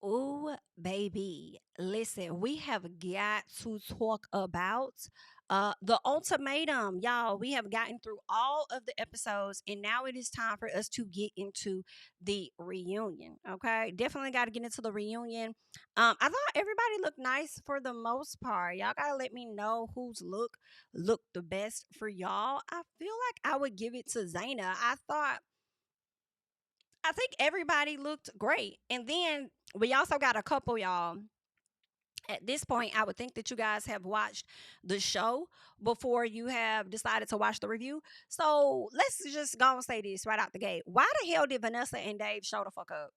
Oh, baby. Listen, we have got to talk about the ultimatum. Y'all, we have gotten through all of the episodes and now it is time for us to get into the reunion. Okay? Definitely got to get into the reunion. I thought everybody looked nice for the most part. Y'all got to let me know whose looked the best for y'all. I feel like I would give it to Zaina. I think everybody looked great. And then we also got a couple, y'all. At this point, I would think that you guys have watched the show before you have decided to watch the review. So let's just go and say this right out the gate. Why the hell did Vanessa and Dave show the fuck up?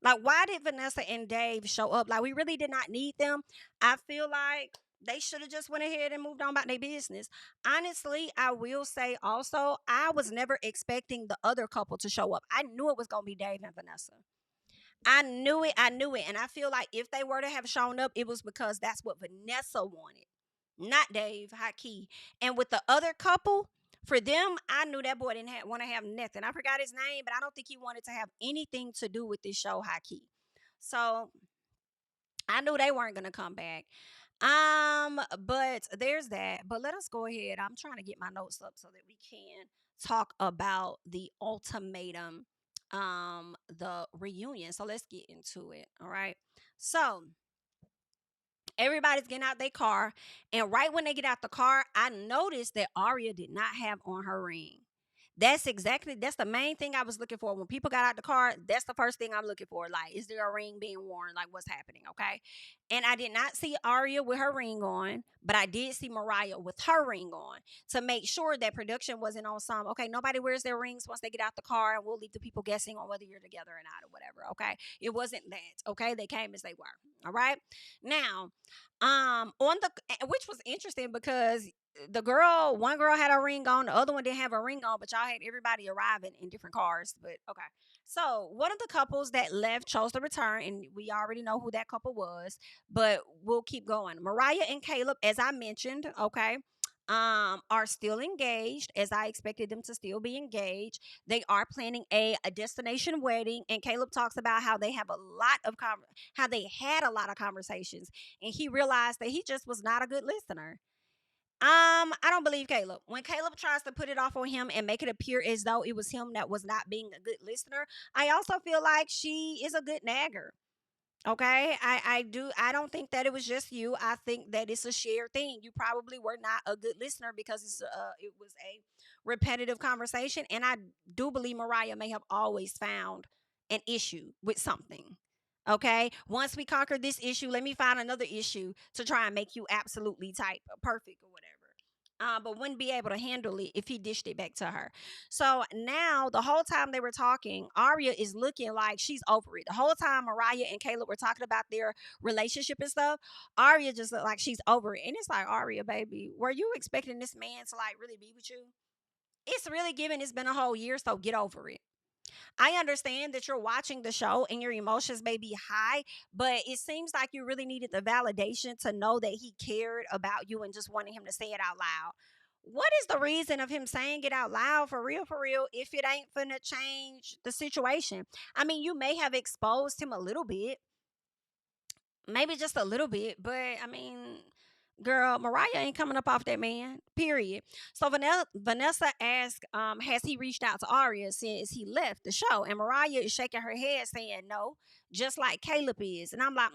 Like, why did Vanessa and Dave show up? Like, we really did not need them. I feel like they should have just went ahead and moved on about their business. Honestly, I will say also, I was never expecting the other couple to show up. I knew it was gonna be Dave and Vanessa. I knew it. And I feel like if they were to have shown up, it was because that's what Vanessa wanted, not Dave, high key. And with the other couple, for them, I knew that boy didn't want to have nothing. I forgot his name, but I don't think he wanted to have anything to do with this show, high key. So I knew they weren't gonna come back. But there's that. But let us go ahead. I'm trying to get my notes up so that we can talk about the ultimatum, the reunion. So let's get into it. All right. So everybody's getting out their car, and right when they get out the car, I noticed that Aria did not have on her ring. That's the main thing I was looking for. When people got out the car, that's the first thing I'm looking for. Like, is there a ring being worn? Like, what's happening? Okay. And I did not see Aria with her ring on, but I did see Mariah with her ring on to make sure that production wasn't on some, okay, nobody wears their rings once they get out the car and we'll leave the people guessing on whether you're together or not or whatever. Okay. It wasn't that. Okay. They came as they were. All right. Now, on the which was interesting because one girl had a ring on, the other one didn't have a ring on, but y'all had everybody arriving in different cars. But okay. So one of the couples that left chose to return, and we already know who that couple was, but we'll keep going. Mariah and Caleb, as I mentioned, okay, are still engaged, as I expected them to still be engaged. They are planning a destination wedding, and Caleb talks about how they have a lot of how they had a lot of conversations, and he realized that he just was not a good listener. I don't believe Caleb. When Caleb tries to put it off on him and make it appear as though it was him that was not being a good listener, I also feel like she is a good nagger. Okay, I don't think that it was just you. I think that it's a shared thing. You probably were not a good listener because it was a repetitive conversation, and I do believe Mariah may have always found an issue with something. Okay, once we conquer this issue, let me find another issue to try and make you absolutely type perfect or whatever. But wouldn't be able to handle it if he dished it back to her. So now, the whole time they were talking, Aria is looking like she's over it. The whole time Mariah and Caleb were talking about their relationship and stuff, Aria just looked like she's over it. And it's like, Aria, baby, were you expecting this man to like really be with you? It's really given it's been a whole year, so get over it. I understand that you're watching the show and your emotions may be high, but it seems like you really needed the validation to know that he cared about you and just wanted him to say it out loud. What is the reason of him saying it out loud for real, if it ain't finna change the situation? I mean, you may have exposed him a little bit, maybe just a little bit, but I mean, girl, Mariah ain't coming up off that man. Period. So Vanessa asked, has he reached out to Aria since he left the show? And Mariah is shaking her head, saying no, just like Caleb is. And I'm like,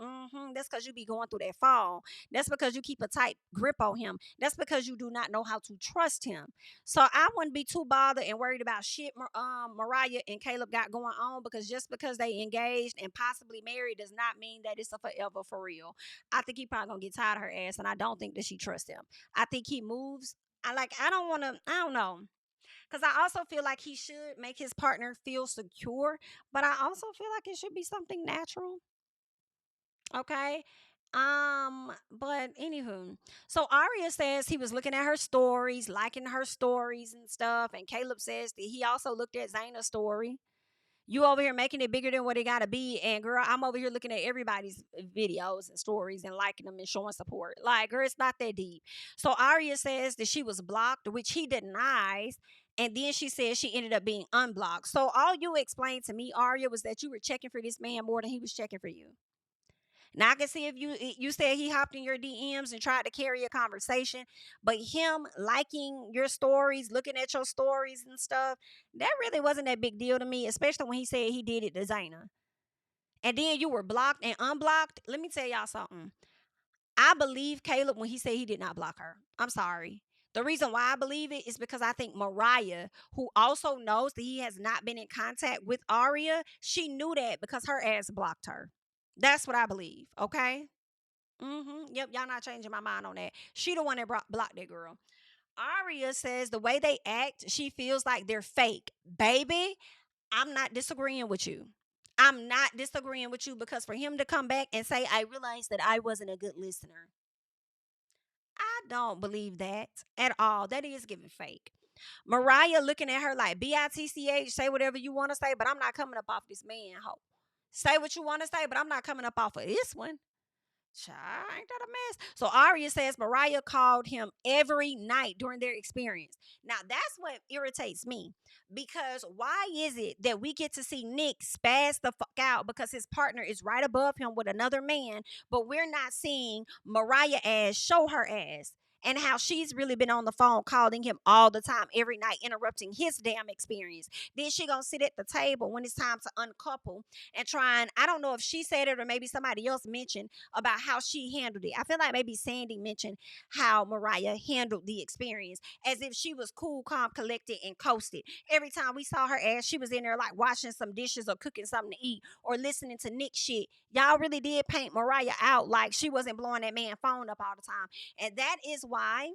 that's because you be going through that phone. That's because you keep a tight grip on him. That's because you do not know how to trust him. So I wouldn't be too bothered and worried about shit Mariah and Caleb got going on, because just because they engaged and possibly married does not mean that it's a forever for real. I think he probably gonna get tired of her ass, and I don't think that she trusts him. I think he moves. I don't want to. I don't know. Because I also feel like he should make his partner feel secure, but I also feel like it should be something natural. Okay. But anywho, so Aria says he was looking at her stories, liking her stories and stuff, and Caleb says that he also looked at Zaina's story. You over here making it bigger than what it gotta be, and girl, I'm over here looking at everybody's videos and stories and liking them and showing support. Like, girl, it's not that deep. So Aria says that she was blocked, which he denies. And then she says she ended up being unblocked. So all you explained to me, Aria, was that you were checking for this man more than he was checking for you. Now I can see if you said he hopped in your DMs and tried to carry a conversation, but him liking your stories, looking at your stories and stuff, that really wasn't that big deal to me, especially when he said he did it to Zaina. And then you were blocked and unblocked. Let me tell y'all something. I believe Caleb when he said he did not block her. I'm sorry. The reason why I believe it is because I think Mariah, who also knows that he has not been in contact with Aria, she knew that because her ass blocked her. That's what I believe. Okay. Yep. Y'all not changing my mind on that. She the one that blocked that girl. Aria says the way they act, she feels like they're fake. Baby, I'm not disagreeing with you. I'm not disagreeing with you because for him to come back and say, I realized that I wasn't a good listener, I don't believe that at all. That is giving fake. Mariah looking at her like bitch, say whatever you want to say, but I'm not coming up off this man, ho. Say what you want to say, but I'm not coming up off of this one. Child, ain't that a mess? So Aria says Mariah called him every night during their experience. Now that's what irritates me because why is it that we get to see Nick spaz the fuck out because his partner is right above him with another man, but we're not seeing Mariah ass show her ass? And how she's really been on the phone calling him all the time, every night, interrupting his damn experience. Then she gonna sit at the table when it's time to uncouple and try and I don't know if she said it or maybe somebody else mentioned about how she handled it. I feel like maybe Sandy mentioned how Mariah handled the experience as if she was cool, calm, collected, and coasted. Every time we saw her ass, she was in there like washing some dishes or cooking something to eat or listening to Nick shit. Y'all really did paint Mariah out like she wasn't blowing that man phone up all the time. And that is why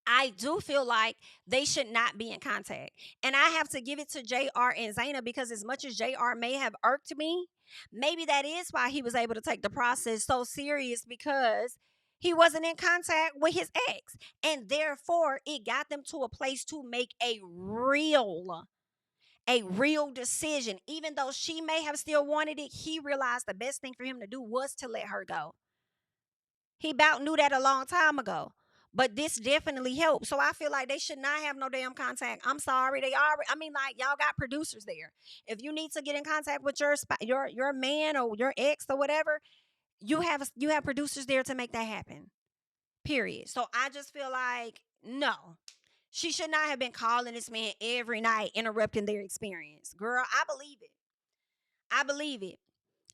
I do feel like they should not be in contact. And I have to give it to JR and Zaina because as much as JR may have irked me, maybe that is why he was able to take the process so serious because he wasn't in contact with his ex. And therefore, it got them to a place to make a real decision. Even though she may have still wanted it, he realized the best thing for him to do was to let her go. He about knew that a long time ago. But this definitely helped. So I feel like they should not have no damn contact. I'm sorry. They already I mean, like, y'all got producers there. If you need to get in contact with your man or your ex or whatever, you have producers there to make that happen. Period. So I just feel like no. She should not have been calling this man every night, interrupting their experience. Girl, I believe it. I believe it.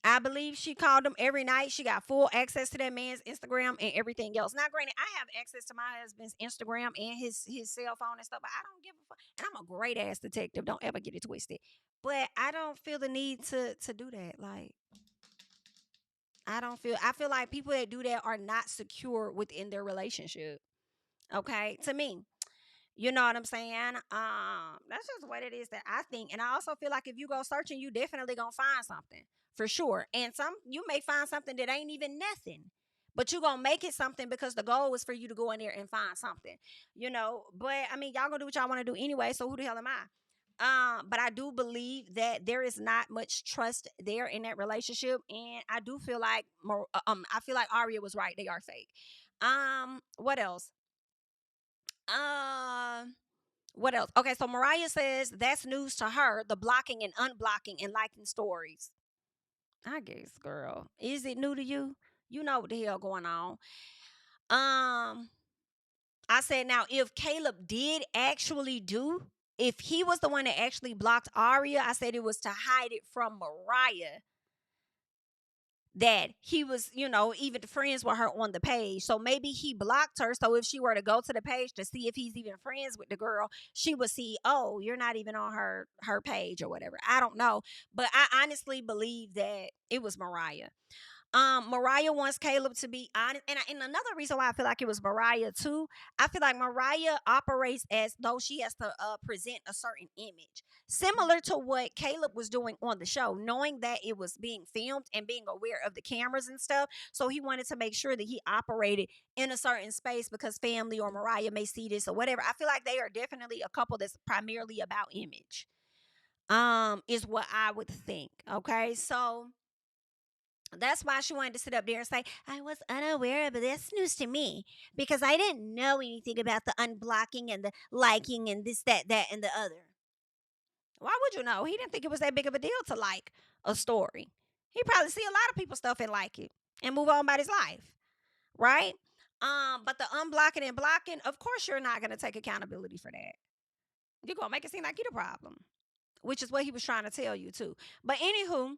I believe she called him every night. She got full access to that man's Instagram and everything else. Now, granted, I have access to my husband's Instagram and his cell phone and stuff, but I don't give a fuck. And I'm a great ass detective. Don't ever get it twisted. But I don't feel the need to do that. Like I feel like people that do that are not secure within their relationship. Okay, to me. You know what I'm saying? That's just what it is that I think. And I also feel like if you go searching, you definitely gonna find something for sure. And some you may find something that ain't even nothing. But you gonna make it something because the goal is for you to go in there and find something. But I mean y'all gonna do what y'all wanna do anyway, so who the hell am I? But I do believe that there is not much trust there in that relationship, and I do feel like I feel like Aria was right. They are fake. What else? Um, what else? Okay, so Mariah says that's news to her, the blocking and unblocking and liking stories. I guess, girl. Is it new to you? You know what the hell going on. Um, I said now if Caleb did actually if he was the one that actually blocked Aria, I said it was to hide it from Mariah that he was, even friends with her on the page. So maybe he blocked her. So if she were to go to the page to see if he's even friends with the girl, she would see, oh, you're not even on her page or whatever. I don't know. But I honestly believe that it was Mariah. Mariah wants Caleb to be honest. And another reason why I feel like it was Mariah too, I feel like Mariah operates as though she has to present a certain image. Similar to what Caleb was doing on the show, knowing that it was being filmed and being aware of the cameras and stuff. So he wanted to make sure that he operated in a certain space because family or Mariah may see this or whatever. I feel like they are definitely a couple that's primarily about image. Is what I would think. Okay. So that's why she wanted to sit up there and say, I was unaware of this news to me because I didn't know anything about the unblocking and the liking and this, that, and the other. Why would you know? He didn't think it was that big of a deal to like a story. He probably see a lot of people's stuff and like it and move on about his life, right? But the unblocking and blocking, of course, you're not gonna take accountability for that. You're gonna make it seem like you're the problem, which is what he was trying to tell you too. But anywho,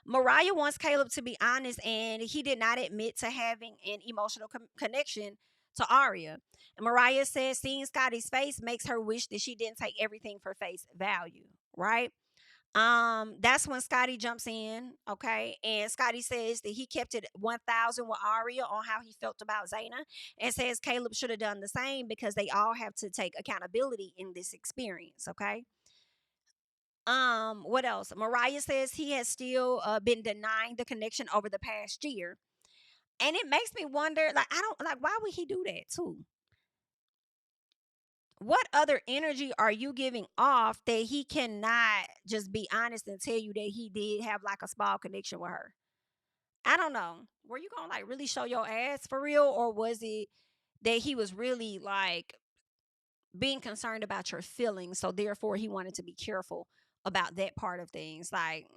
Mariah wants Caleb to be honest, and he did not admit to having an emotional connection to Aria. And Mariah says seeing Scotty's face makes her wish that she didn't take everything for face value, right? That's when Scotty jumps in, okay? And Scotty says that he kept it 1,000 with Aria on how he felt about Zaina, and says Caleb should have done the same because they all have to take accountability in this experience, okay? What else? Mariah says he has still been denying the connection over the past year. And it makes me wonder, like, I don't like why would he do that too? What other energy are you giving off that he cannot just be honest and tell you that he did have like a small connection with her? I don't know. Were you gonna like really show your ass for real, or was it that he was really like being concerned about your feelings, so therefore he wanted to be careful about that part of things? Like,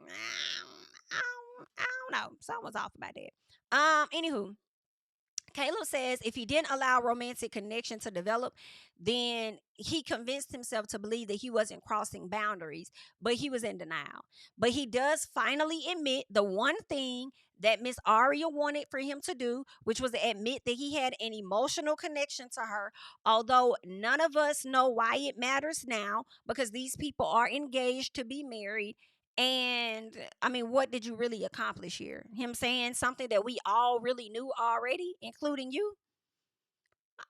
I don't know. Someone's off about that. Anywho, Caleb says if he didn't allow romantic connection to develop, then he convinced himself to believe that he wasn't crossing boundaries, but he was in denial. But he does finally admit the one thing that Miss Aria wanted for him to do, which was to admit that he had an emotional connection to her, although none of us know why it matters now because these people are engaged to be married. And I mean, what did you really accomplish here? Him saying something that we all really knew already, including you?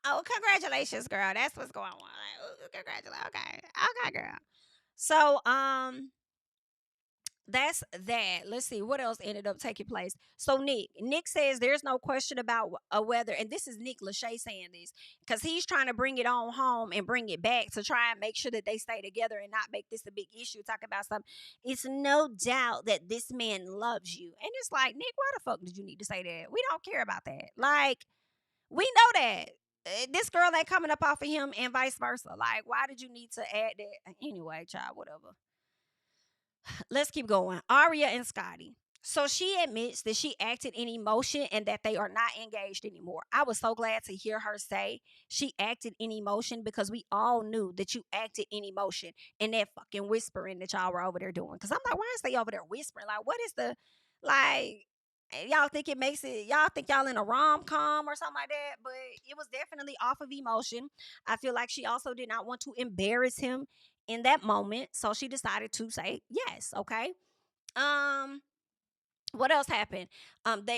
Oh, congratulations, girl. That's what's going on. Like, ooh, congratulations. Okay. Okay, girl. So, that's that. Let's see what else ended up taking place. So Nick says there's no question about whether, and this is Nick Lachey saying this because he's trying to bring it on home and bring it back to try and make sure that they stay together and not make this a big issue. Talk about something. It's no doubt that this man loves you, and it's like, Nick, why the fuck did you need to say that? We don't care about that. Like, we know that. This girl ain't coming up off of him and vice versa. Like, why did you need to add that? Anyway, child, whatever. Let's keep going. Aria and Scotty. So she admits that she acted in emotion and that they are not engaged anymore. I was so glad to hear her say she acted in emotion because we all knew that you acted in emotion and that fucking whispering that y'all were over there doing. Because I'm like, why is they over there whispering? Like, what is the, like, y'all think it makes it, y'all think y'all in a rom com or something like that? But it was definitely off of emotion. I feel like she also did not want to embarrass him in that moment, so she decided to say yes. Okay. Um, what else happened?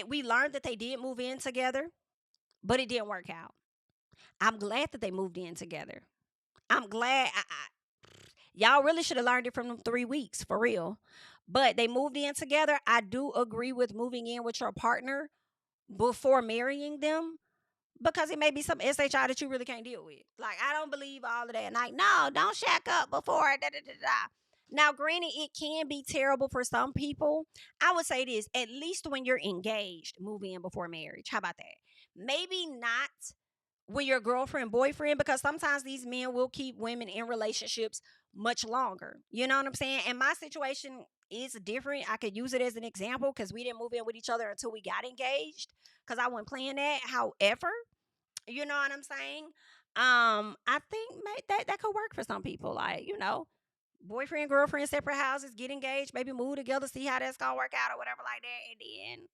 We learned that they did move in together, but it didn't work out. I'm glad that they moved in together. I'm glad. Y'all really should have learned it from them 3 weeks for real. But they moved in together. I do agree with moving in with your partner before marrying them because it may be some SHI that you really can't deal with. Like, I don't believe all of that. Like, no, don't shack up before. Da, da, da, da. Now, granted, it can be terrible for some people. I would say this, at least when you're engaged, move in before marriage. How about that? Maybe not when you're girlfriend, boyfriend, because sometimes these men will keep women in relationships much longer. You know what I'm saying? And my situation is different. I could use it as an example because we didn't move in with each other until we got engaged because I wasn't playing that. However, you know what I'm saying? I think that could work for some people. Like, boyfriend, girlfriend, separate houses, get engaged, maybe move together, see how that's gonna work out or whatever like that, and then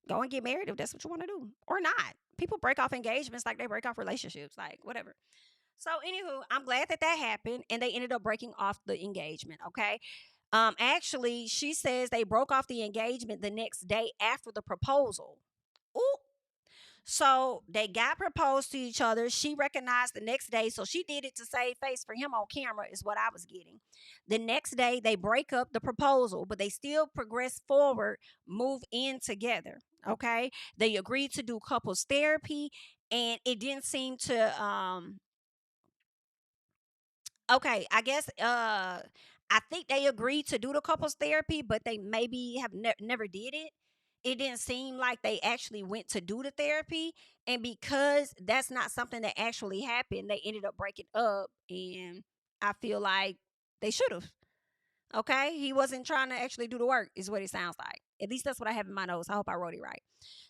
go and get married if that's what you want to do. Or not. People break off engagements like they break off relationships, like whatever. So, anywho, I'm glad that happened and they ended up breaking off the engagement, okay? Actually, she says they broke off the engagement the next day after the proposal. Ooh, so they got proposed to each other. She recognized the next day. So she did it to save face for him on camera, is what I was getting. The next day, they break up the proposal, but they still progress forward, move in together. Okay. They agreed to do couples therapy, and it didn't seem to okay, I guess I think they agreed to do the couples therapy, but they maybe have never did it. It didn't seem like they actually went to do the therapy, and because that's not something that actually happened, they ended up breaking up, and I feel like they should have. Okay, he wasn't trying to actually do the work, is what it sounds like. At least that's what I have in my notes. I hope I wrote it right.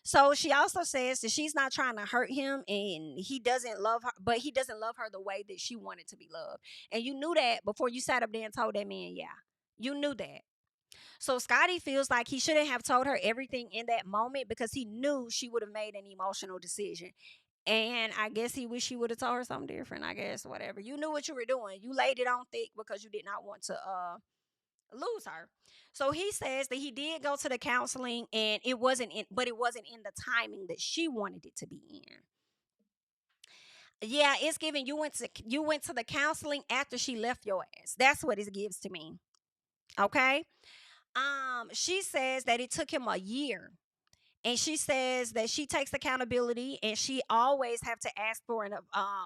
So she also says that she's not trying to hurt him and he doesn't love her, but he doesn't love her the way that she wanted to be loved. And you knew that before you sat up there and told that man, yeah. You knew that. So Scotty feels like he shouldn't have told her everything in that moment because he knew she would have made an emotional decision. And I guess he wish he would have told her something different. I guess whatever. You knew what you were doing. You laid it on thick because you did not want to lose her. So he says that he did go to the counseling and but it wasn't in the timing that she wanted it to be in. Yeah, it's giving you went to the counseling after she left your ass. That's what it gives to me. Okay? She says that it took him a year, and she says that she takes accountability and she always have to ask for an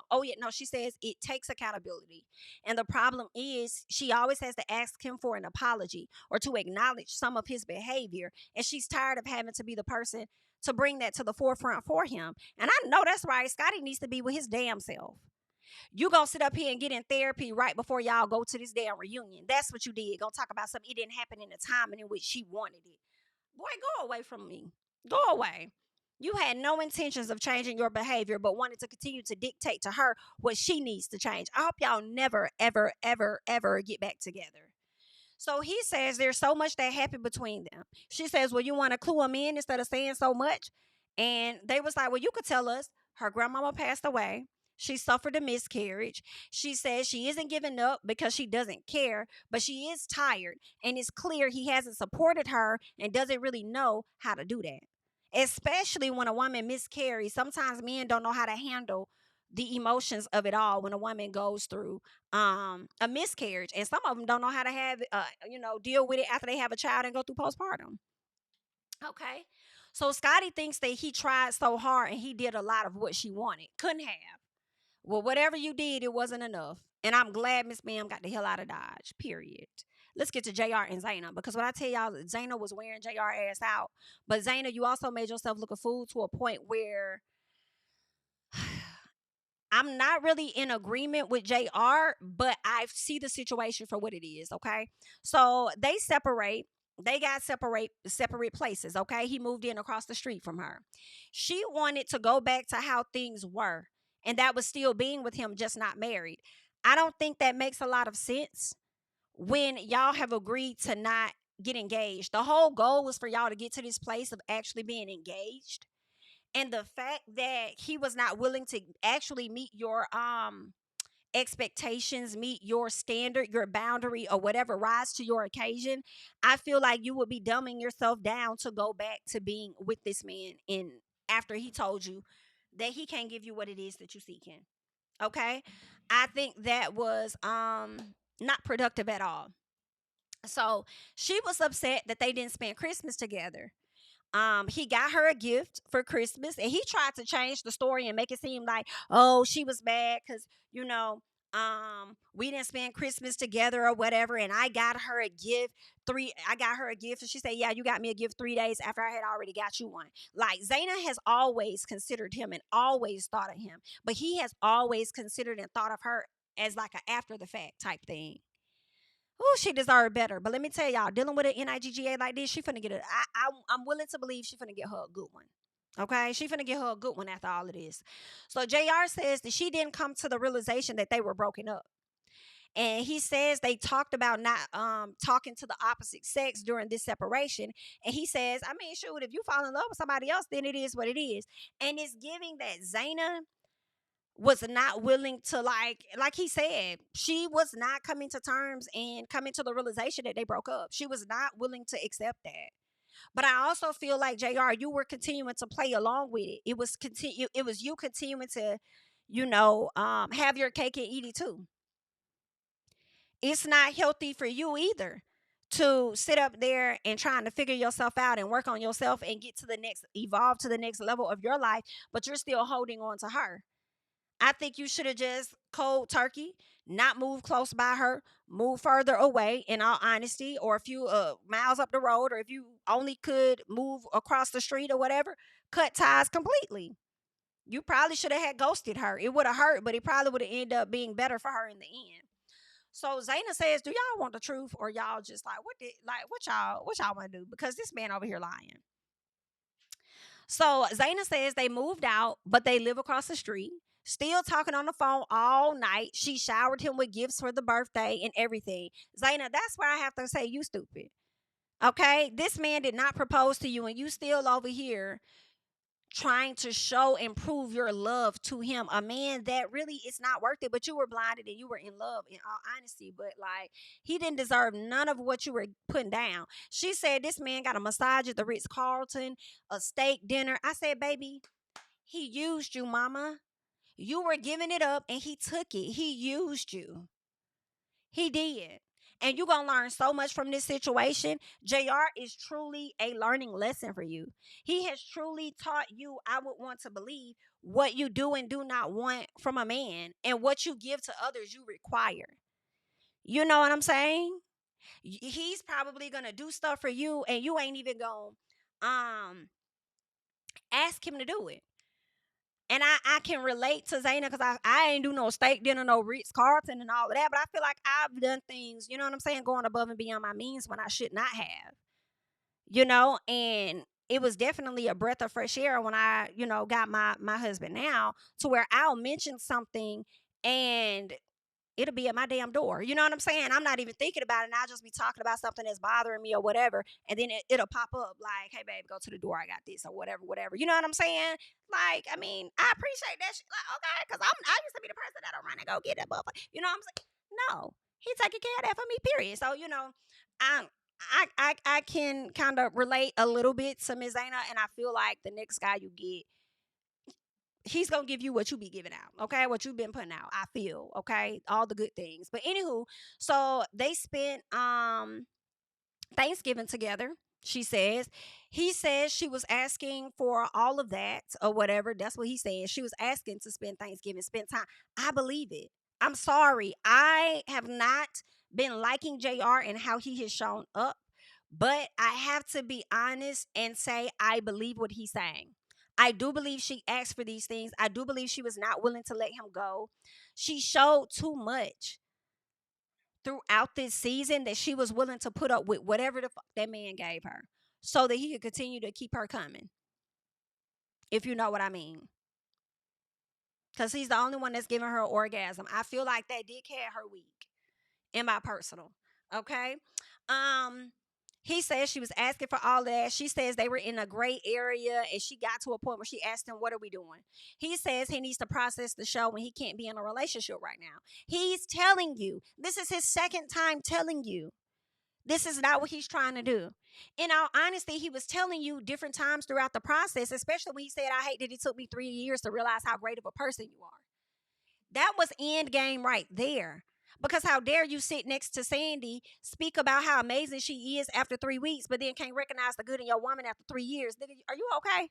oh yeah, no, she says it takes accountability, and the problem is she always has to ask him for an apology or to acknowledge some of his behavior, and she's tired of having to be the person to bring that to the forefront for him. And I know that's right. Scotty needs to be with his damn self. You gonna sit up here and get in therapy right before y'all go to this damn reunion. That's what you did. Gonna talk about something it didn't happen in the time in which she wanted it. Boy, go away from me. Go away. You had no intentions of changing your behavior, but wanted to continue to dictate to her what she needs to change. I hope y'all never, ever, ever, ever get back together. So he says there's so much that happened between them. She says, well, you want to clue him in instead of saying so much? And they was like, well, you could tell us her grandmama passed away. She suffered a miscarriage. She says she isn't giving up because she doesn't care, but she is tired. And it's clear he hasn't supported her and doesn't really know how to do that. Especially when a woman miscarries. Sometimes men don't know how to handle the emotions of it all when a woman goes through a miscarriage, and some of them don't know how to have deal with it after they have a child and go through postpartum. Okay, so Scotty thinks that he tried so hard and he did a lot of what she wanted. Couldn't have. Well, whatever you did, it wasn't enough, and I'm glad Miss Bam got the hell out of Dodge. Period. Let's get to JR and Zaina, because when I tell y'all Zaina was wearing JR ass out, but Zaina, you also made yourself look a fool to a point where I'm not really in agreement with JR, but I see the situation for what it is, okay? So they separate. They got separate places, okay? He moved in across the street from her. She wanted to go back to how things were, and that was still being with him, just not married. I don't think that makes a lot of sense when y'all have agreed to not get engaged. The whole goal was for y'all to get to this place of actually being engaged, and the fact that he was not willing to actually meet your expectations, meet your standard, your boundary, or whatever rise to your occasion, I feel like you would be dumbing yourself down to go back to being with this man in after he told you that he can't give you what it is that you're seeking. Okay? I think that was not productive at all. So she was upset that they didn't spend Christmas together. He got her a gift for Christmas, and he tried to change the story and make it seem like, oh, she was mad because we didn't spend Christmas together or whatever, and I got her a gift. I got her a gift, and she said, yeah, you got me a gift 3 days after I had already got you one. Like, Zaina has always considered him and always thought of him, but he has always considered and thought of her as like an after the fact type thing. Oh, she deserved better. But let me tell y'all, dealing with an NIGGA like this, she finna get it. I'm willing to believe she finna get her a good one. Okay, she finna get her a good one after all of this. So JR says that she didn't come to the realization that they were broken up. And he says they talked about not talking to the opposite sex during this separation. And he says, I mean, shoot, if you fall in love with somebody else, then it is what it is. And it's giving that Zaina was not willing to, like he said, she was not coming to terms and coming to the realization that they broke up. She was not willing to accept that. But I also feel like, JR, you were continuing to play along with it. It was you continuing to have your cake and eat it too. It's not healthy for you either to sit up there and trying to figure yourself out and work on yourself and evolve to the next level of your life, but you're still holding on to her. I think you should have just cold turkey, not move close by her, move further away, in all honesty, or a few miles up the road, or if you only could move across the street or whatever, cut ties completely. You probably should have had ghosted her. It would have hurt, but it probably would have ended up being better for her in the end. So Zaina says, "Do y'all want the truth, or y'all just like what y'all want to do? Because this man over here lying." So Zaina says they moved out, but they live across the street. Still talking on the phone all night. She showered him with gifts for the birthday and everything. Zaina, that's where I have to say you stupid. Okay, this man did not propose to you, and you still over here trying to show and prove your love to him, a man that really is not worth it, but you were blinded and you were in love, in all honesty. But like, he didn't deserve none of what you were putting down. She said this man got a massage at the Ritz-Carlton, a steak dinner. I said, baby, he used you, mama. You were giving it up and he took it. He used you. He did. And you're going to learn so much from this situation. JR is truly a learning lesson for you. He has truly taught you, I would want to believe, what you do and do not want from a man, and what you give to others you require. You know what I'm saying? He's probably going to do stuff for you and you ain't even going to ask him to do it. And I can relate to Zaina because I ain't do no steak dinner, no Ritz Carlton and all of that. But I feel like I've done things, you know what I'm saying, going above and beyond my means when I should not have, and it was definitely a breath of fresh air when I, got my husband now, to where I'll mention something and it'll be at my damn door. You know what I'm saying? I'm not even thinking about it. And I'll just be talking about something that's bothering me or whatever. And then it'll pop up like, hey, babe, go to the door. I got this or whatever, whatever. You know what I'm saying? Like, I mean, I appreciate that shit. Like, okay, because I used to be the person that'll run and go get that motherfucker. You know what I'm saying? No, he taking care of that for me, period. So, I can kind of relate a little bit to Ms. Zaina, and I feel like the next guy you get, he's gonna give you what you be giving out, okay? What you've been putting out. I feel, okay, all the good things. But anywho, so they spent Thanksgiving together. She says, he says she was asking for all of that or whatever. That's what he said. She was asking to spend Thanksgiving, spend time. I believe it. I'm sorry. I have not been liking JR and how he has shown up, but I have to be honest and say I believe what he's saying. I do believe she asked for these things. I do believe she was not willing to let him go. She showed too much throughout this season that she was willing to put up with whatever the fuck that man gave her so that he could continue to keep her coming. If you know what I mean. Because he's the only one that's giving her an orgasm. I feel like that did carry her week in my personal. Okay. He says she was asking for all that. She says they were in a gray area and she got to a point where she asked him, what are we doing? He says he needs to process the show when he can't be in a relationship right now. He's telling you. This is his second time telling you. This is not what he's trying to do. In all honesty, he was telling you different times throughout the process, especially when he said, I hate that it took me 3 years to realize how great of a person you are. That was end game right there. Because how dare you sit next to Sandy, speak about how amazing she is after 3 weeks, but then can't recognize the good in your woman after 3 years. Nigga, are you okay?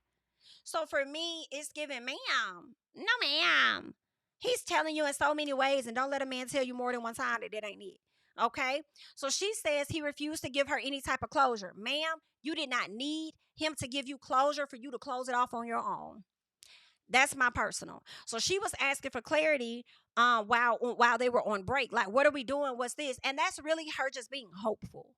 So for me, it's giving, ma'am. No, ma'am. He's telling you in so many ways, and don't let a man tell you more than one time that ain't it. Okay? So she says he refused to give her any type of closure. Ma'am, you did not need him to give you closure for you to close it off on your own. That's my personal. So she was asking for clarity while they were on break. Like, what are we doing? What's this? And that's really her just being hopeful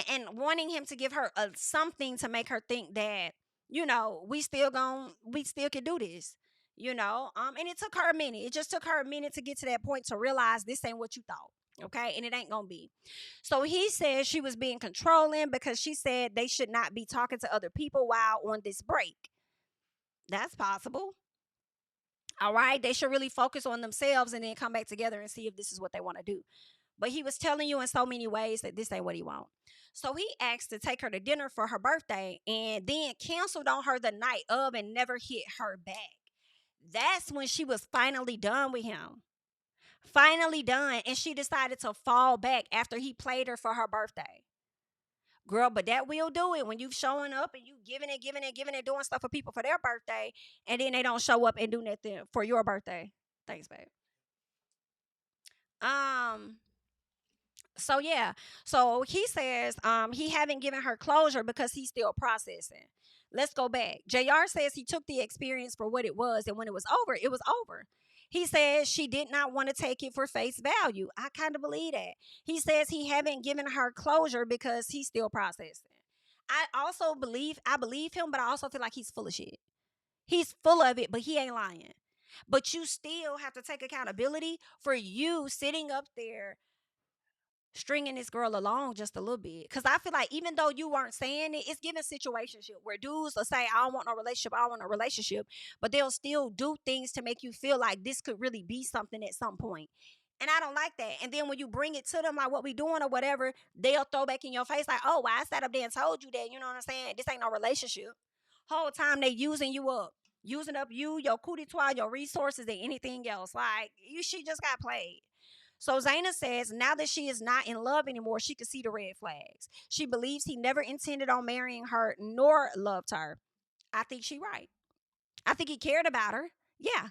and wanting him to give her something to make her think that, we still can do this. And it took her a minute. It just took her a minute to get to that point to realize this ain't what you thought. Okay, and it ain't gonna be. So he said she was being controlling because she said they should not be talking to other people while on this break. That's possible. All right. They should really focus on themselves and then come back together and see if this is what they want to do. But he was telling you in so many ways that this ain't what he wants. So he asked to take her to dinner for her birthday and then canceled on her the night of and never hit her back. That's when she was finally done with him. Finally done. And she decided to fall back after he played her for her birthday. Girl, but that will do it when you showing up and you giving it, doing stuff for people for their birthday, and then they don't show up and do nothing for your birthday. Thanks, babe. Um, so yeah. So he says he haven't given her closure because he's still processing. Let's go back. JR says he took the experience for what it was, and when it was over, it was over. He says she did not want to take it for face value. I kind of believe that. He says he haven't given her closure because he's still processing. I believe him, but I also feel like he's full of shit. He's full of it, but he ain't lying. But you still have to take accountability for you sitting up there stringing this girl along just a little bit. Cause I feel like even though you weren't saying it, it's giving situationship where dudes will say, I don't want no relationship, I don't want no relationship, but they'll still do things to make you feel like this could really be something at some point. And I don't like that. And then when you bring it to them, like what we doing or whatever, they'll throw back in your face like, oh, well, I sat up there and told you that. You know what I'm saying? This ain't no relationship. Whole time they using you up. Using up you, your cootie twat, your resources, and anything else. Like, she just got played. So Zaina says now that she is not in love anymore, she can see the red flags. She believes he never intended on marrying her nor loved her. I think she right. I think he cared about her. Yeah.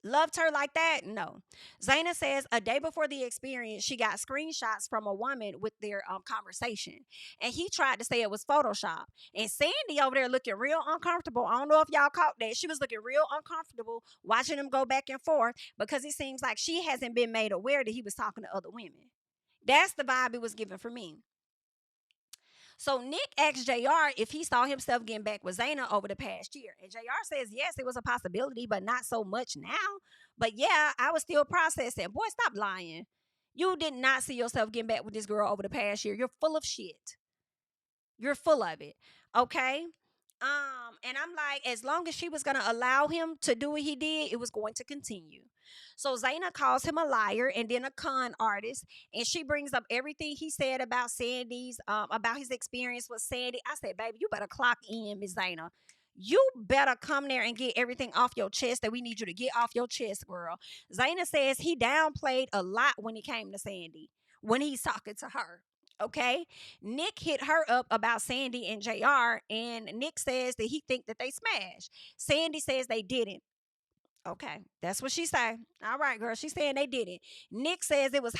Loved her like that? No. Zaina says a day before the experience, she got screenshots from a woman with their conversation. And he tried to say it was Photoshop. And Sandy over there looking real uncomfortable. I don't know if y'all caught that. She was looking real uncomfortable watching them go back and forth because it seems like she hasn't been made aware that he was talking to other women. That's the vibe it was given for me. So Nick asked JR if he saw himself getting back with Zaina over the past year. And JR says, yes, it was a possibility, but not so much now. But yeah, I was still processing. Boy, stop lying. You did not see yourself getting back with this girl over the past year. You're full of shit. You're full of it. Okay? And I'm like, as long as she was gonna allow him to do what he did, it was going to continue. So Zaina calls him a liar and then a con artist, and she brings up everything he said about about his experience with Sandy. I said, baby, you better clock in, Miss Zaina. You better come there and get everything off your chest that we need you to get off your chest, girl. Zaina says he downplayed a lot when it came to Sandy, when he's talking to her. Okay. Nick hit her up about Sandy and JR, and Nick says that he think that they smashed. Sandy says they didn't. Okay, that's what she say. All right, girl. She's saying they didn't. Nick says it was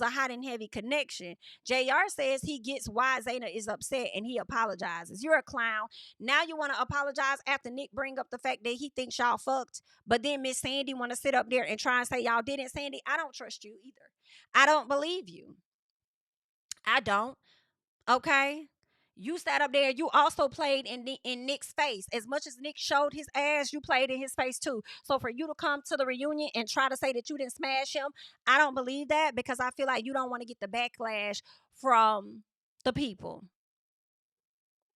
a hot and heavy connection. JR says he gets why Zaina is upset and he apologizes. You're a clown. Now you want to apologize after Nick bring up the fact that he thinks y'all fucked, but then Miss Sandy want to sit up there and try and say y'all didn't. Sandy, I don't trust you either. I don't believe you. I don't. Okay. You sat up there. You also played in Nick's face. As much as Nick showed his ass, you played in his face too. So for you to come to the reunion and try to say that you didn't smash him, I don't believe that because I feel like you don't want to get the backlash from the people.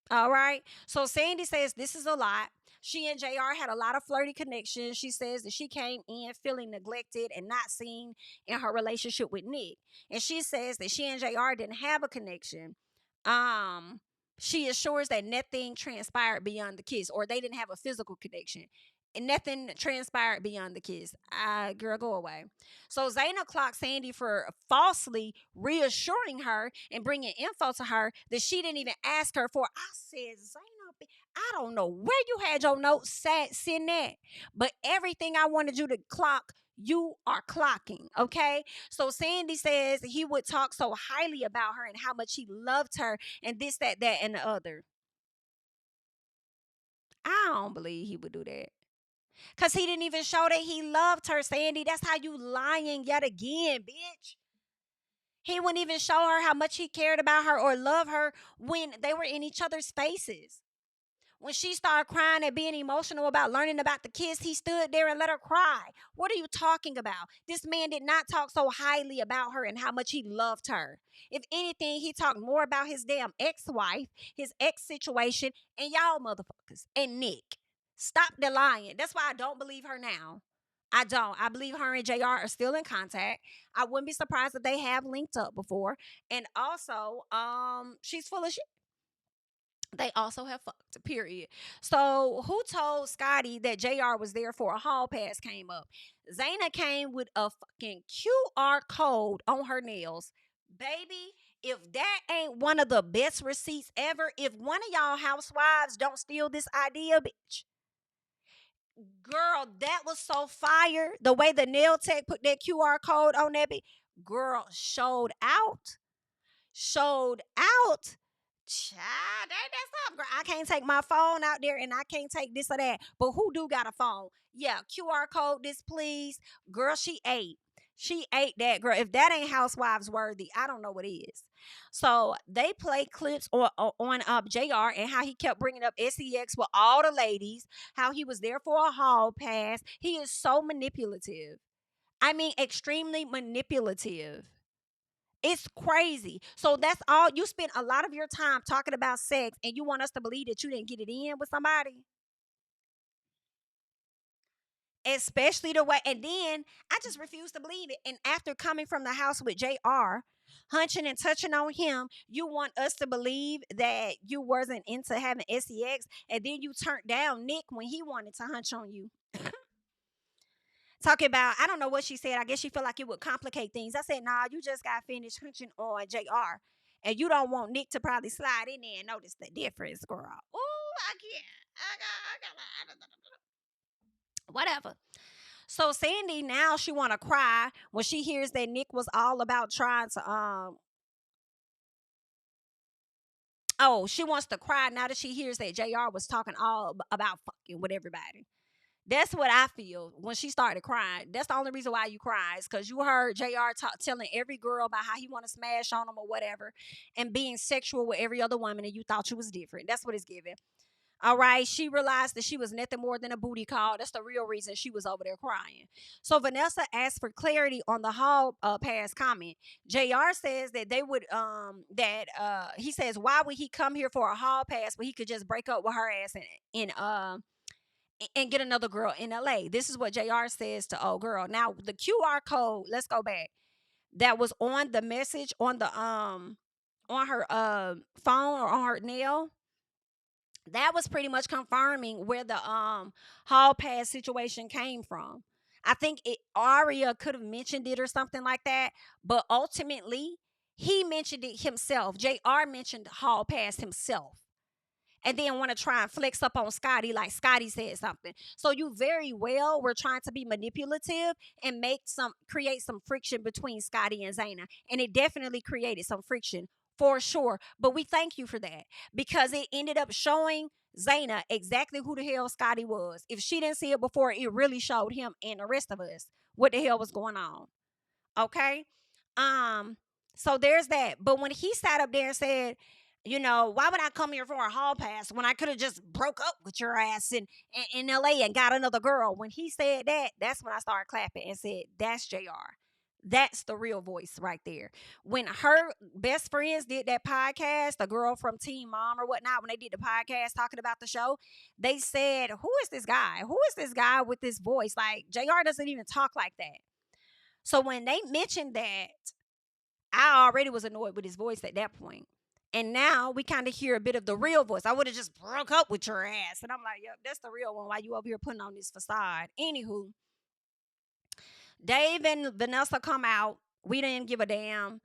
All right. So Sandy says this is a lot. She and JR had a lot of flirty connections. She says that she came in feeling neglected and not seen in her relationship with Nick. And she says that she and JR didn't have a connection. Um, she assures that nothing transpired beyond the kiss, or they didn't have a physical connection. And nothing transpired beyond the kiss. Girl, go away. So Zaina clocked Sandy for falsely reassuring her and bringing info to her that she didn't even ask her for. I said, Zaina, I don't know where you had your notes sitting at, but everything I wanted you to clock, you are clocking, okay? So Sandy says he would talk so highly about her and how much he loved her and this, that, and the other. I don't believe he would do that. Because he didn't even show that he loved her, Sandy. That's how you lying yet again, bitch. He wouldn't even show her how much he cared about her or loved her when they were in each other's faces. When she started crying and being emotional about learning about the kiss, he stood there and let her cry. What are you talking about? This man did not talk so highly about her and how much he loved her. If anything, he talked more about his damn ex-wife, his ex situation, and y'all motherfuckers, and Nick. Stop the lying. That's why I don't believe her now. I don't. I believe her and JR are still in contact. I wouldn't be surprised if they have linked up before. And also, she's full of shit. They also have fucked, period. So who told Scotty that JR was there for a hall pass came up? Zaina came with a fucking QR code on her nails. Baby, if that ain't one of the best receipts ever, if one of y'all housewives don't steal this idea, bitch. Girl, that was so fire. The way the nail tech put that QR code on that bitch. Girl, showed out. Showed out. Child, that's up, girl. I can't take my phone out there and I can't take this or that. But who do got a phone? Yeah, QR code this, please. Girl, she ate. She ate that, girl. If that ain't housewives worthy, I don't know what is. So they play clips on JR and how he kept bringing up sex with all the ladies, how he was there for a hall pass. He is so manipulative. I mean, extremely manipulative. It's crazy. So that's all you spend a lot of your time talking about sex, and you want us to believe that you didn't get it in with somebody, especially the way. And then I just refuse to believe it. And after coming from the house with Jr., hunching and touching on him, you want us to believe that you wasn't into having sex, and then you turned down Nick when he wanted to hunch on you. Talking about, I don't know what she said. I guess she felt like it would complicate things. I said, nah, you just got finished hunching on JR. And you don't want Nick to probably slide in there and notice the difference, girl. Ooh, I can't. Whatever. So Sandy now she wanna cry when she hears that Nick was all about trying to oh, she wants to cry now that she hears that JR was talking all about fucking with everybody. That's what I feel when she started crying. That's the only reason why you cry is because you heard JR telling every girl about how he want to smash on them or whatever and being sexual with every other woman and you thought you was different. That's what it's giving. All right. She realized that she was nothing more than a booty call. That's the real reason she was over there crying. So Vanessa asked for clarity on the hall pass comment. JR says that they would he says, why would he come here for a hall pass when he could just break up with her ass and get another girl in LA. This is what JR says to old girl. Now the QR code, let's go back. That was on the message on her phone or on her nail. That was pretty much confirming where the hall pass situation came from. I think Aria could have mentioned it or something like that, but ultimately he mentioned it himself. JR mentioned hall pass himself and then want to try and flex up on Scotty like Scotty said something. So you very well were trying to be manipulative and create some friction between Scotty and Zaina. And it definitely created some friction for sure. But we thank you for that because it ended up showing Zaina exactly who the hell Scotty was. If she didn't see it before, it really showed him and the rest of us what the hell was going on. Okay. Um, so there's that. But when he sat up there and said, why would I come here for a hall pass when I could have just broke up with your ass in LA and got another girl? When he said that, that's when I started clapping and said, that's JR. That's the real voice right there. When her best friends did that podcast, the girl from Teen Mom or whatnot, when they did the podcast talking about the show, they said, who is this guy? Who is this guy with this voice? Like, JR doesn't even talk like that. So when they mentioned that, I already was annoyed with his voice at that point. And now we kind of hear a bit of the real voice. I would have just broke up with your ass. And I'm like, yep, that's the real one. Why you over here putting on this facade? Anywho, Dave and Vanessa come out. We didn't give a damn.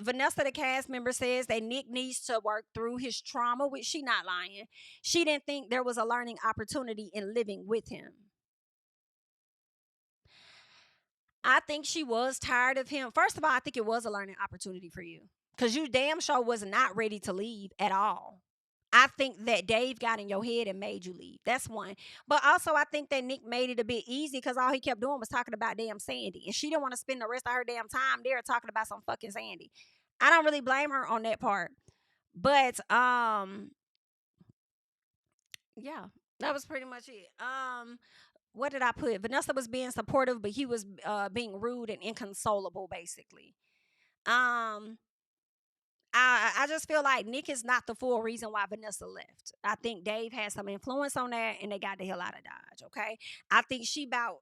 Vanessa, the cast member, says that Nick needs to work through his trauma, which she not lying. She didn't think there was a learning opportunity in living with him. I think she was tired of him. First of all, I think it was a learning opportunity for you because you damn sure was not ready to leave at all. I think that Dave got in your head and made you leave. That's one. But also, I think that Nick made it a bit easy because all he kept doing was talking about damn Sandy. And she didn't want to spend the rest of her damn time there talking about some fucking Sandy. I don't really blame her on that part. But, yeah, that was pretty much it. What did I put? Vanessa was being supportive, but he was being rude and inconsolable, basically. I just feel like Nick is not the full reason why Vanessa left. I think Dave had some influence on that, and they got the hell out of Dodge. Okay, I think she about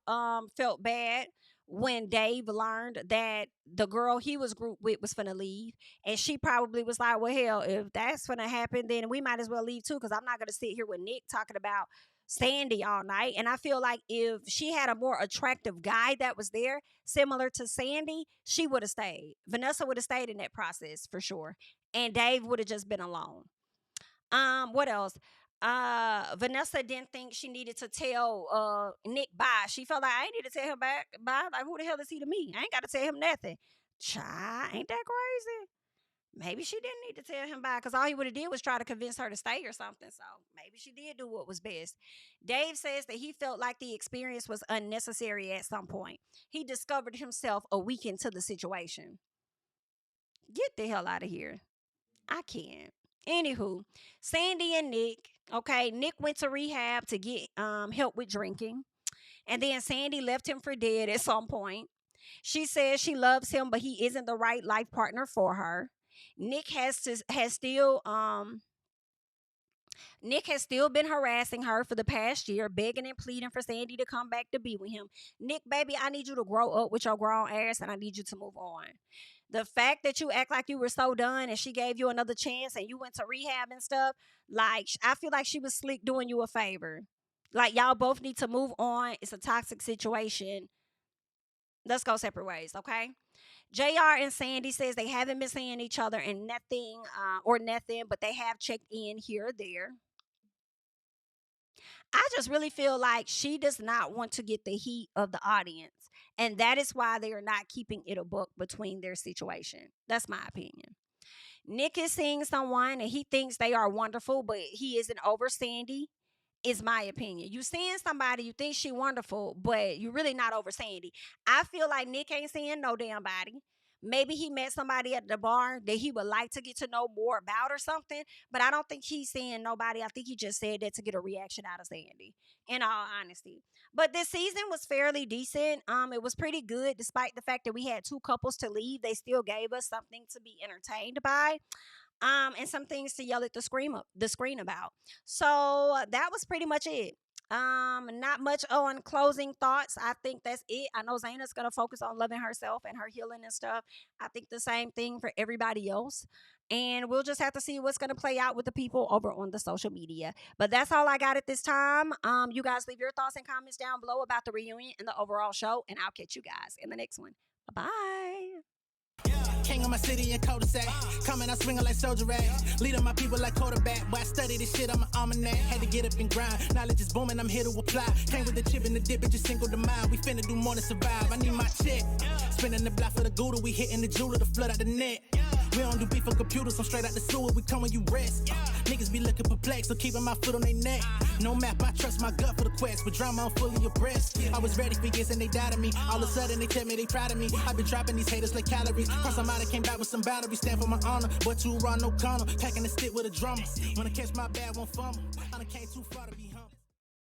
felt bad when Dave learned that the girl he was grouped with was finna leave, and she probably was like, "Well, hell, if that's finna happen, then we might as well leave too, because I'm not gonna sit here with Nick talking about Sandy all night." And I feel like if she had a more attractive guy that was there, similar to Sandy, she would have stayed. Vanessa would have stayed in that process for sure. And Dave would have just been alone. What else? Vanessa didn't think she needed to tell Nick bye. She felt like I ain't need to tell him back bye. Like, who the hell is he to me? I ain't gotta tell him nothing. Child, ain't that crazy? Maybe she didn't need to tell him bye because all he would have did was try to convince her to stay or something. So maybe she did do what was best. Dave says that he felt like the experience was unnecessary at some point. He discovered himself a week into the situation. Get the hell out of here. I can't. Anywho, Sandy and Nick. Okay, Nick went to rehab to get help with drinking. And then Sandy left him for dead at some point. She says she loves him, but he isn't the right life partner for her. Nick has still Nick has still been harassing her for the past year, begging and pleading for Sandy to come back to be with him. Nick, baby, I need you to grow up with your grown ass and I need you to move on. The fact that you act like you were so done and she gave you another chance and you went to rehab and stuff, like, I feel like she was slick doing you a favor. Like, y'all both need to move on. It's a toxic situation. Let's go separate ways, okay? JR and Sandy says they haven't been seeing each other and nothing, but they have checked in here or there. I just really feel like she does not want to get the heat of the audience. And that is why they are not keeping it a book between their situation. That's my opinion. Nick is seeing someone and he thinks they are wonderful, but he isn't over Sandy, is my opinion. You seeing somebody, you think she wonderful, but you really not over Sandy. I feel like Nick ain't seeing no damn body. Maybe he met somebody at the bar that he would like to get to know more about or something, but I don't think he's seeing nobody. I think he just said that to get a reaction out of Sandy, in all honesty. But this season was fairly decent. It was pretty good, despite the fact that we had two couples to leave. They still gave us something to be entertained by. And some things to yell at the screen about. So that was pretty much it. Not much on closing thoughts. I think that's it. I know Zaina's gonna focus on loving herself and her healing and stuff. I think the same thing for everybody else. And we'll just have to see what's gonna play out with the people over on the social media. But that's all I got at this time. You guys leave your thoughts and comments down below about the reunion and the overall show, and I'll catch you guys in the next one. Bye. King of my city and cul-de-sac. Coming out swinging like soldier rag. Leading my people like quarterback. Boy, I study this shit, I'm an almanac. Had to get up and grind. Knowledge is booming, I'm here to apply. Came with the chip and the dip, it just single the mind. We finna do more than survive. I need my check. Spinning the block for the Gouda. We hitting the jeweler, the flood out the net. We don't do beef for computers, I'm straight out the sewer. We come when you rest. Niggas be looking perplexed, so keeping my foot on their neck. No map, I trust my gut for the quest. With drama, I'm fully abreast. I was ready for years and they doubted me. All of a sudden they tell me they proud of me. I've been dropping these haters like calories. Cross them out, I came back with some boundaries. Stand for my honor, but too raw, no corner. Packing the stick with a drummer. When I catch my bad, won't fumble. I done came too far to be